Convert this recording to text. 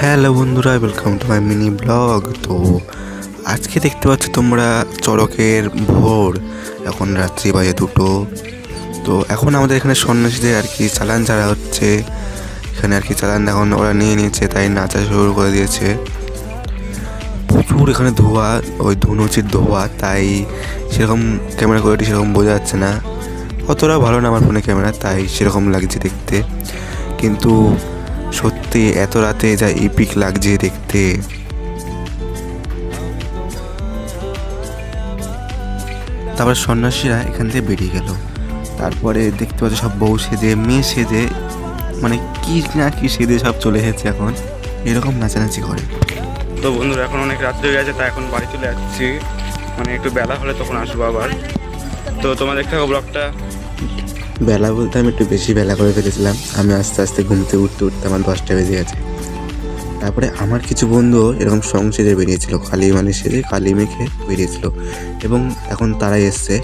Hello বন্ধুরা, welcome to my mini blog. তো আজকে দেখতে পাচ্ছ তোমরা চড়কের ভোর, এখন রাত্রি বাজে 2টো। তো এখন আমাদের এখানে সন্ন্যাসীদের আর কি চালান ছাড়া হচ্ছে। এখানে আর কি চালান এখন ওরা নিয়ে নিয়েছে, তাই নাচা শুরু করে দিয়েছে। প্রচুর এখানে ধোঁয়া, ওই ধুনুচির ধোঁয়া, তাই সেরকম ক্যামেরা কোয়ালিটি সেরকম বোঝা যাচ্ছে না। অতটাও ভালো না আমার ফোনে ক্যামেরা, তাই সেরকম লাগছে দেখতে। কিন্তু সত্যি এত রাতে যা ইপিক লাগছে দেখতে। তারপর সন্ন্যাসীরা এখান থেকে বেরিয়ে গেল। তারপরে দেখতে পাচ্ছি সব বউ সেজে, মেয়ে সেজে, মানে কি না কি সেজে সব চলে এসেছে এখন, এরকম নাচানাচি করে। তো বন্ধুরা এখন অনেক রাত্রি হয়ে গেছে, তাই এখন বাড়ি চলে যাচ্ছি। মানে একটু বেলা হলে তখন আসবো আবার। তো তোমার দেখতে থাকো ব্লগটা। বেলা বলতে আমি একটু বেশি বেলা করে ফেলেছিলাম। আমি আস্তে আস্তে ঘুমতে উঠতে উঠতে আমার 10টা বেজে গেছে। তারপরে আমার কিছু বন্ধু এরকম সং সেজে বেরিয়েছিল, কালী মানে সেজে কালী মেখে বেরিয়েছিল, এবং এখন তারাই এসছে।